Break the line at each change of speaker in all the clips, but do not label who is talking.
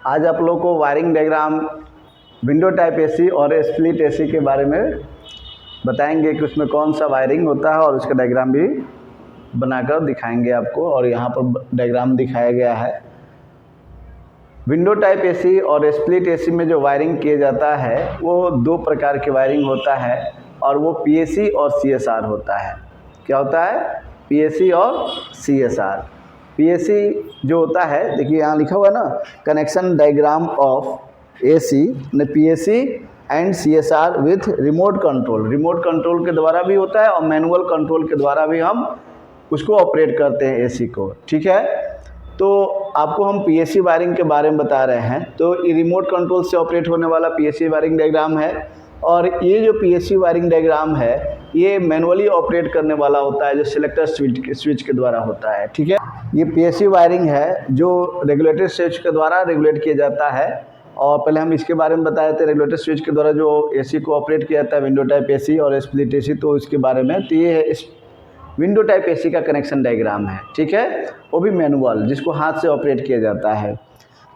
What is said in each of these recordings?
आज आप लोग को wiring diagram window type AC और स्प्लिट एसी के बारे में बताएंगे कि उसमें कौन सा वायरिंग होता है और उसका डायग्राम भी बनाकर दिखाएंगे आपको। और यहाँ पर डायग्राम दिखाया गया है। विंडो टाइप एसी और स्प्लिट एसी में जो वायरिंग किया जाता है वो दो प्रकार की वायरिंग होता है और वो पीएसी और सीएसआर होता है। क्या होता है? पीएसी और सीएसआर। पीएसी जो होता है, देखिए यहाँ लिखा हुआ है ना, कनेक्शन डायग्राम ऑफ एसी ने PAC and CSR with remote control. Remote control के द्वारा भी होता है और मैनुअल कंट्रोल के द्वारा भी हम उसको ऑपरेट करते हैं एसी को। ठीक है, तो आपको हम पीएसी वायरिंग के बारे में बता रहे हैं। तो ये रिमोट कंट्रोल से ऑपरेट होने वाला पीएसी वायरिंग डायग्राम है और ये जो पीएसी वायरिंग डायग्राम है ये मैनुअली ऑपरेट करने वाला होता है, जो सिलेक्टर स्विच के द्वारा होता है। ठीक है, ये पीएसी वायरिंग है जो रेगुलेटर स्विच के द्वारा रेगुलेट किया जाता है। और पहले हम इसके बारे में बताए थे, रेगुलेटर स्विच के द्वारा जो एसी को ऑपरेट किया जाता है, विंडो टाइप एसी और स्प्लिट एसी, तो इसके बारे में। तो ये है विंडो टाइप एसी का कनेक्शन डायग्राम है। ठीक है, वो भी मैनुअल, जिसको हाथ से ऑपरेट किया जाता है।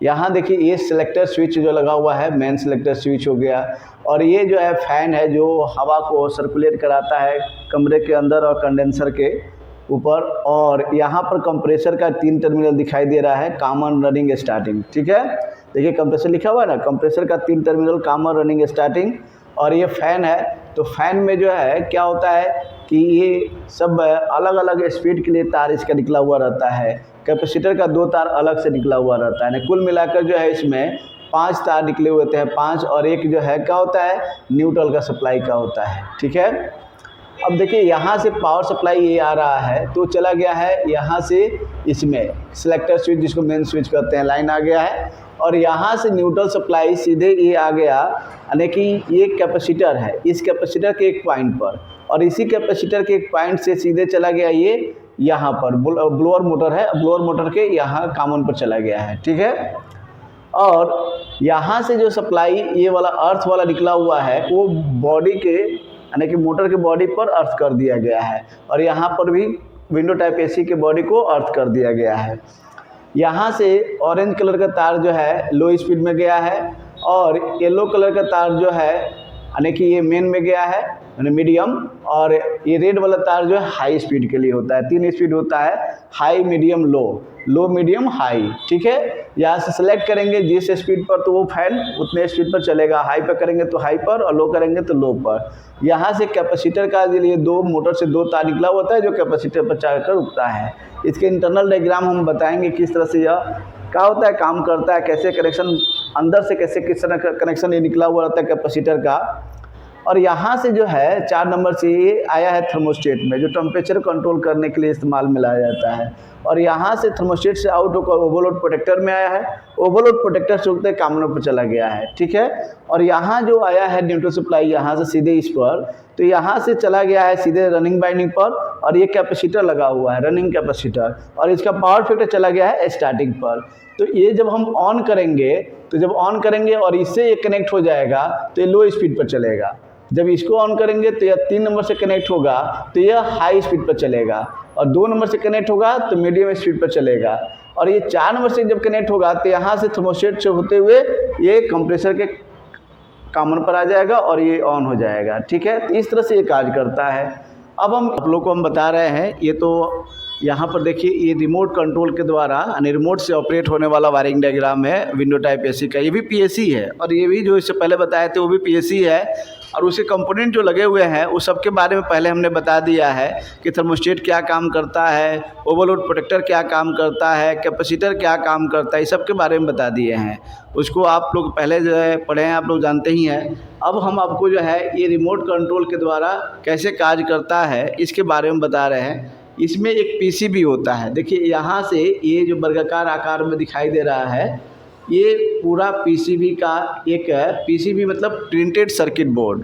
यहाँ देखिए ये सिलेक्टर स्विच जो लगा हुआ है, मेन सिलेक्टर स्विच हो गया। और ये जो है फैन है जो हवा को सर्कुलेट कराता है कमरे के अंदर और कंडेंसर के ऊपर। और यहाँ पर कंप्रेसर का 3 टर्मिनल दिखाई दे रहा है, कॉमन, रनिंग, स्टार्टिंग। ठीक है, देखिए कंप्रेसर लिखा हुआ है ना, कंप्रेसर का 3 टर्मिनल, कॉमन, रनिंग, स्टार्टिंग। और ये फ़ैन है, तो फैन में जो है क्या होता है कि ये सब अलग अलग स्पीड के लिए तार इसका निकला हुआ रहता है। कैपेसिटर का 2 तार अलग से निकला हुआ रहता है। कुल मिलाकर जो है इसमें 5 तार निकले हुए होते हैं, 5, और एक जो है क्या होता है, न्यूट्रल का सप्लाई का होता है। ठीक है, अब देखिए यहाँ से पावर सप्लाई ये आ रहा है तो चला गया है यहाँ से इसमें सिलेक्टर स्विच, जिसको मेन स्विच कहते हैं, लाइन आ गया है। और यहाँ से न्यूट्रल सप्लाई सीधे ये आ गया, यानी कि ये कैपेसिटर है, इस कैपेसिटर के एक पॉइंट पर, और इसी कैपेसिटर के एक पॉइंट से सीधे चला गया ये यहाँ पर, ब्लोअर मोटर है, ब्लोअर मोटर के यहाँ कॉमन पर चला गया है। ठीक है, और यहाँ से जो सप्लाई ये वाला अर्थ वाला निकला हुआ है वो बॉडी के, यानी कि मोटर के बॉडी पर अर्थ कर दिया गया है। और यहाँ पर भी विंडो टाइप एसी के बॉडी को अर्थ कर दिया गया है। यहाँ से ऑरेंज कलर का तार जो है लो स्पीड में गया है और येलो कलर का तार जो है यानी कि ये मेन में गया है, यानी मीडियम। और ये रेड वाला तार जो है हाई स्पीड के लिए होता है। 3 स्पीड होता है, हाई, मीडियम, लो, लो, मीडियम, हाई। ठीक है, यहाँ से सेलेक्ट करेंगे जिस स्पीड पर तो वो फैन उतने स्पीड पर चलेगा, हाई पर करेंगे तो हाई पर और लो करेंगे तो लो पर। यहाँ से कैपेसिटर का लिए 2 मोटर से 2 तार निकला होता है जो कैपेसिटर पर जाकर रुकता है। इसके इंटरनल डायग्राम हम बताएंगे किस तरह से यह क्या होता है, काम करता है, कैसे कनेक्शन अंदर से कैसे किस तरह का कनेक्शन ये निकला हुआ रहता है कैपेसिटर का। और यहाँ से जो है 4 नंबर से ये आया है थर्मोस्टेट में, जो टेम्परेचर कंट्रोल करने के लिए इस्तेमाल में लाया जाता है। और यहाँ से थर्मोस्टेट से आउट होकर ओवरलोड प्रोटेक्टर में आया है, ओवरलोड प्रोटेक्टर से उठते कॉमनर पर चला गया है। ठीक है, और यहाँ जो आया है न्यूट्रल सप्लाई यहाँ से सीधे इस पर, तो यहाँ से चला गया है सीधे रनिंग वाइंडिंग पर। और ये कैपेसिटर लगा हुआ है, रनिंग कैपेसिटर, और इसका पावर फैक्टर चला गया है स्टार्टिंग पर। तो ये जब हम ऑन करेंगे, तो जब ऑन करेंगे और इससे ये कनेक्ट हो जाएगा तो ये लो स्पीड पर चलेगा। जब इसको ऑन करेंगे तो यह 3 नंबर से कनेक्ट होगा तो यह हाई स्पीड पर चलेगा, और 2 नंबर से कनेक्ट होगा तो मीडियम स्पीड पर चलेगा। और ये 4 नंबर से जब कनेक्ट होगा तो यहाँ से थर्मोस्टेट से होते हुए ये कंप्रेसर के कॉमन पर आ जाएगा और ये ऑन हो जाएगा। ठीक है, तो इस तरह से ये कार्य करता है। अब हम आप लोग को हम बता रहे हैं, ये तो यहाँ पर देखिए ये रिमोट कंट्रोल के द्वारा, यानी रिमोट से ऑपरेट होने वाला वायरिंग डायग्राम है विंडो टाइप एसी का। ये भी पीएसी है और ये भी जो इससे पहले बताए थे वो भी पीएसी है। और उसके कंपोनेंट जो लगे हुए हैं उस सब के बारे में पहले हमने बता दिया है कि थर्मोस्टेट क्या काम करता है, ओवरलोड प्रोटेक्टर क्या काम करता है, कैपेसिटर क्या काम करता है, इस सब के बारे में बता दिए हैं। उसको आप लोग पहले जो है पढ़े हैं, आप लोग जानते ही हैं। अब हम आपको जो है ये रिमोट कंट्रोल के द्वारा कैसे कार्य करता है इसके बारे में बता रहे हैं। इसमें एक पीसीबी होता है। देखिए यहाँ से ये जो वर्गाकार आकार में दिखाई दे रहा है, ये पूरा पीसीबी का एक पीसीबी मतलब printed circuit board,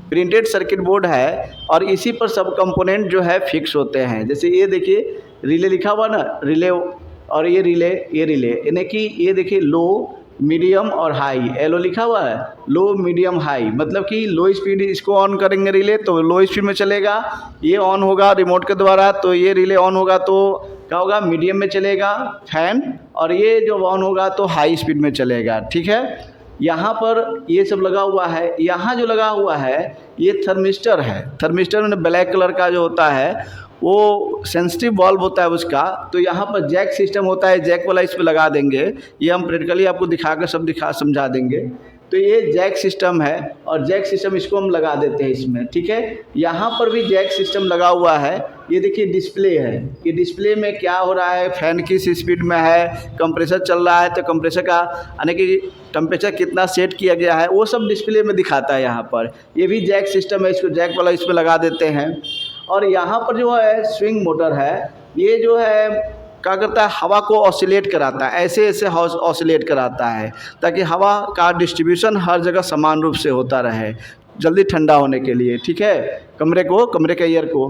printed circuit board है। और इसी पर सब कंपोनेंट जो है फिक्स होते हैं। जैसे ये देखिए रिले लिखा हुआ ना, रिले, और ये रिले, ये रिले, यानी कि ये देखिए लो, मीडियम और हाई, एलो लिखा हुआ है, लो, मीडियम, हाई, मतलब कि लो स्पीड इसको ऑन करेंगे रिले तो लो स्पीड में चलेगा, ये ऑन होगा रिमोट के द्वारा तो ये रिले ऑन होगा तो क्या होगा, मीडियम में चलेगा फैन, और ये जो ऑन होगा तो हाई स्पीड में चलेगा। ठीक है, यहाँ पर ये सब लगा हुआ है। यहाँ जो लगा हुआ है ये थर्मिस्टर है। थर्मिस्टर में ब्लैक कलर का जो होता है वो सेंसिटिव वाल्व होता है उसका। तो यहाँ पर जैक सिस्टम होता है, जैक वाला इस पर लगा देंगे। ये हम प्रैक्टिकली आपको दिखाकर सब समझा देंगे। तो ये जैक सिस्टम है और जैक सिस्टम इसको हम लगा देते हैं इसमें। ठीक है, यहाँ पर भी जैक सिस्टम लगा हुआ है। ये देखिए डिस्प्ले है, ये डिस्प्ले में क्या हो रहा है, फ़ैन किस स्पीड में है, कंप्रेसर चल रहा है तो कंप्रेसर का यानी कि टेम्परेचर कितना सेट किया गया है वो सब डिस्प्ले में दिखाता है यहाँ पर। ये भी जैक सिस्टम है, इसको जैक वाला इसमें लगा देते हैं। और यहाँ पर जो है स्विंग मोटर है, ये जो है क्या करता है, हवा को ऑसिलेट कराता है, ऐसे ऐसे ऑसिलेट कराता है ताकि हवा का डिस्ट्रीब्यूशन हर जगह समान रूप से होता रहे, जल्दी ठंडा होने के लिए। ठीक है, कमरे के एयर को।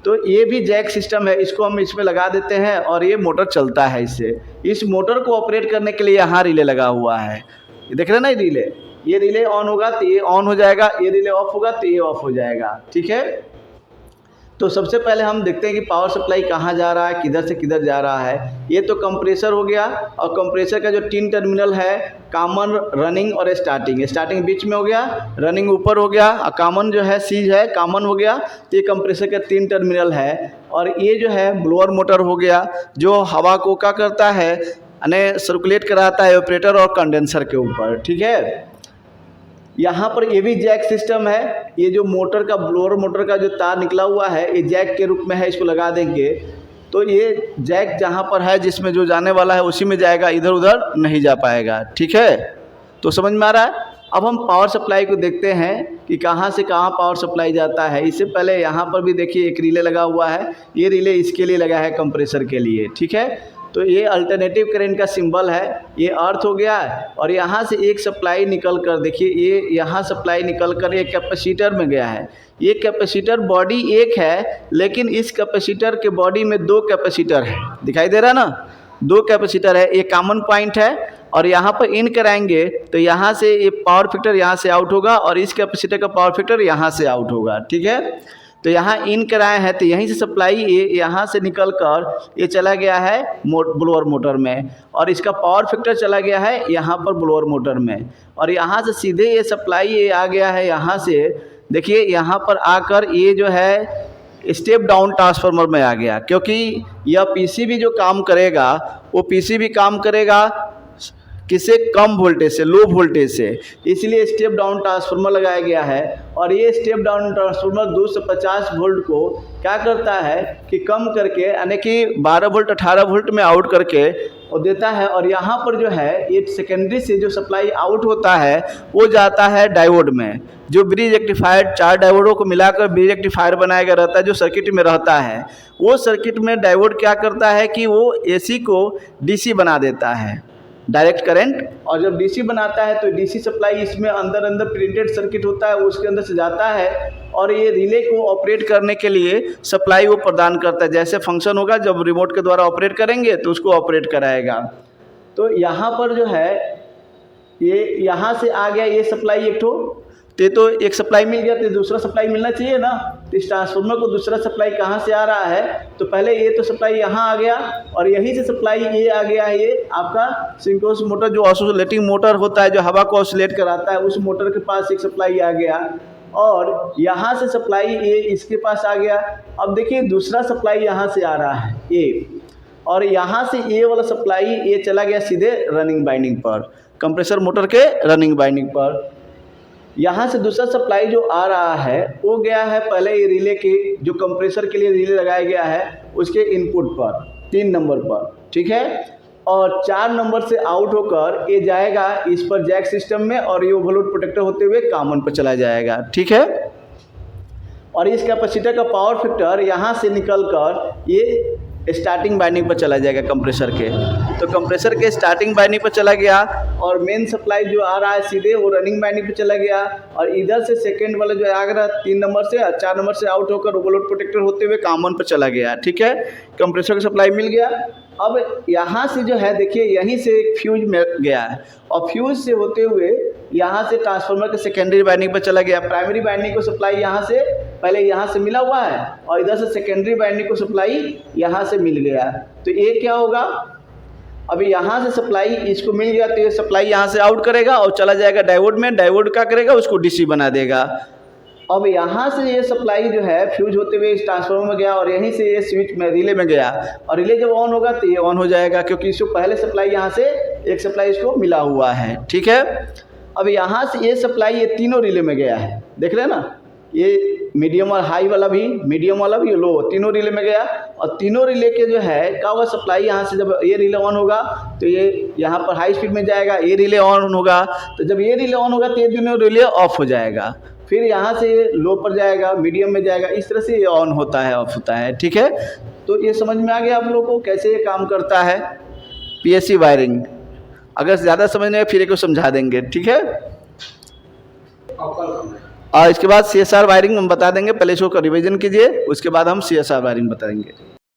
तो ये भी जैक सिस्टम है, इसको हम इसमें लगा देते हैं और ये मोटर चलता है इससे। इस मोटर को ऑपरेट करने के लिए यहाँ रिले लगा हुआ है, ये देख रहे हैं ना रिले। ये रिले ऑन होगा तो ये ऑन हो जाएगा, ये रिले ऑफ होगा तो ये ऑफ हो जाएगा। ठीक है, तो सबसे पहले हम देखते हैं कि पावर सप्लाई कहाँ जा रहा है, किधर से किधर जा रहा है। ये तो कंप्रेसर हो गया, और कंप्रेसर का जो 3 टर्मिनल है, कॉमन, रनिंग और स्टार्टिंग। स्टार्टिंग बीच में हो गया, रनिंग ऊपर हो गया, और कॉमन जो है सीज है कॉमन हो गया। तो ये कंप्रेसर का 3 टर्मिनल है। और ये जो है ब्लोअर मोटर हो गया, जो हवा को क्या करता है, यानी सर्कुलेट कराता है ऑपरेटर और कंडेंसर के ऊपर। ठीक है, यहाँ पर ये भी जैक सिस्टम है। ये जो मोटर का, ब्लोअर मोटर का जो तार निकला हुआ है ये जैक के रूप में है, इसको लगा देंगे तो ये जैक जहाँ पर है जिसमें जो जाने वाला है उसी में जाएगा, इधर उधर नहीं जा पाएगा। ठीक है, तो समझ में आ रहा है। अब हम पावर सप्लाई को देखते हैं कि कहाँ से कहाँ पावर सप्लाई जाता है। इससे पहले यहाँ पर भी देखिए एक रिले लगा हुआ है, ये रिले इसके लिए लगा है, कंप्रेसर के लिए। ठीक है, तो ये अल्टरनेटिव करंट का सिंबल है, ये अर्थ हो गया है। और यहाँ से एक सप्लाई निकल कर, देखिए ये यहाँ सप्लाई निकल कर एक कैपेसिटर में गया है। ये कैपेसिटर बॉडी एक है, लेकिन इस कैपेसिटर के बॉडी में 2 कैपेसिटर है, दिखाई दे रहा है ना, 2 कैपेसिटर है। एक कॉमन पॉइंट है और यहाँ पर इन कराएंगे तो यहाँ से ये पावर फैक्टर यहाँ से आउट होगा और इस कैपेसिटर का पावर फैक्टर यहाँ से आउट होगा। ठीक है, तो यहाँ इन कराए हैं तो यहीं से सप्लाई ये यहाँ से निकल कर ये चला गया है ब्लोअर मोटर में, और इसका पावर फैक्टर चला गया है यहाँ पर ब्लोअर मोटर में। और यहाँ से सीधे ये सप्लाई ये आ गया है यहाँ से, देखिए यहाँ पर आकर ये जो है स्टेप डाउन ट्रांसफार्मर में आ गया, क्योंकि यह पीसीबी जो काम करेगा वो पीसीबी काम करेगा किससे, कम वोल्टेज से, लो वोल्टेज से, इसलिए स्टेप डाउन ट्रांसफार्मर लगाया गया है। और ये स्टेप डाउन ट्रांसफार्मर 250 वोल्ट को क्या करता है कि कम करके, यानी कि 12 वोल्ट 18 वोल्ट में आउट करके वो देता है। और यहाँ पर जो है ये सेकेंडरी से जो सप्लाई आउट होता है वो जाता है डायोड में, जो ब्रिज रेक्टिफायर 4 डायोडों को मिलाकर ब्रिज रेक्टिफायर बनाया गया रहता है, जो सर्किट में रहता है। वो सर्किट में डायोड क्या करता है कि वो एसी को डीसी बना देता है, डायरेक्ट करंट। और जब डीसी बनाता है तो डीसी सप्लाई इसमें अंदर प्रिंटेड सर्किट होता है, उसके अंदर से जाता है और ये रिले को ऑपरेट करने के लिए सप्लाई वो प्रदान करता है। जैसे फंक्शन होगा, जब रिमोट के द्वारा ऑपरेट करेंगे तो उसको ऑपरेट कराएगा। तो यहाँ पर जो है ये यहाँ से आ गया ये सप्लाई एक तो एक सप्लाई मिल गया, तो दूसरा सप्लाई मिलना चाहिए ना। तो इस ट्रांसफार्मर को दूसरा सप्लाई कहाँ से आ रहा है, तो पहले ये तो सप्लाई यहाँ आ गया और यहीं से सप्लाई ये आ गया है, ये आपका सिंक्रोनस मोटर जो ऑसिलेटिंग मोटर होता है, जो हवा को ऑसिलेट कराता है, उस मोटर के पास एक सप्लाई आ गया और यहाँ से सप्लाई ये इसके पास आ गया। अब देखिए दूसरा सप्लाई यहाँ से आ रहा है ये, और यहाँ से ये वाला सप्लाई ये चला गया सीधे रनिंग बाइंडिंग पर, कंप्रेसर मोटर के रनिंग बाइंडिंग पर। यहाँ से दूसरा सप्लाई जो आ रहा है वो गया है पहले ये रिले के, जो कंप्रेसर के लिए रिले लगाया गया है उसके इनपुट पर 3 नंबर पर, ठीक है। और 4 नंबर से आउट होकर ये जाएगा इस पर जैक सिस्टम में, और ये ओवरलोड प्रोटेक्टर होते हुए कॉमन पर चला जाएगा, ठीक है। और इस कैपेसिटर का पावर फैक्टर यहाँ से निकल कर ये स्टार्टिंग बाइंडिंग पर चला जाएगा कंप्रेसर के। तो कंप्रेसर के स्टार्टिंग बाइंडिंग पर चला गया और मेन सप्लाई जो आ रहा है सीधे वो रनिंग बाइंडिंग पर चला गया, और इधर से सेकंड वाला जो आ रहा 3 नंबर से 4 नंबर से आउट होकर ओवरलोड प्रोटेक्टर होते हुए कॉमन पर चला गया, ठीक है। कंप्रेसर का सप्लाई मिल गया। अब यहाँ से जो है देखिए यहीं से एक फ्यूज मिल गया है, और फ्यूज से होते हुए यहाँ से ट्रांसफार्मर के सेकेंडरी बाइंडिंग पर चला गया। प्राइमरी बाइंडिंग को सप्लाई यहाँ से पहले यहाँ से मिला हुआ है, और इधर से सेकेंडरी बाइंडिंग को सप्लाई यहाँ से मिल गया। तो ये क्या होगा, अभी यहाँ से सप्लाई इसको मिल गया तो ये सप्लाई यहाँ से आउट करेगा और चला जाएगा डायोड में, डायोड क्या करेगा उसको डीसी बना देगा। अब यहाँ से ये सप्लाई जो है फ्यूज होते हुए इस ट्रांसफार्मर में गया और यहीं से ये स्विच में रिले में गया और रिले जब ऑन होगा तो ये ऑन हो जाएगा, क्योंकि इसको पहले सप्लाई यहाँ से एक सप्लाई इसको मिला हुआ है। ठीक है, अब यहाँ से ये सप्लाई ये तीनों रिले में गया है, देख रहे हैं ना, ये मीडियम और हाई वाला भी, मीडियम वाला भी, लो, तीनों रिले में गया और तीनों रिले के जो है क्या होगा, सप्लाई यहाँ से जब ये रिले ऑन होगा तो ये यहाँ पर हाई स्पीड में जाएगा, ये रिले ऑन होगा, तो जब ये रिले ऑन होगा तो ये दोनों रिले ऑफ हो जाएगा, फिर यहाँ से ये लो पर जाएगा, मीडियम में जाएगा, इस तरह से ये ऑन होता है, ऑफ होता है। ठीक है, तो ये समझ में आ गया आप लोगों को कैसे ये काम करता है पीएससी वायरिंग। अगर ज़्यादा समझ नहीं आए फिर एक को समझा देंगे। ठीक है, और इसके बाद CSR वायरिंग हम बता देंगे, पहले इसको रिवीजन कीजिए, उसके बाद हम CSR वायरिंग बताएंगे।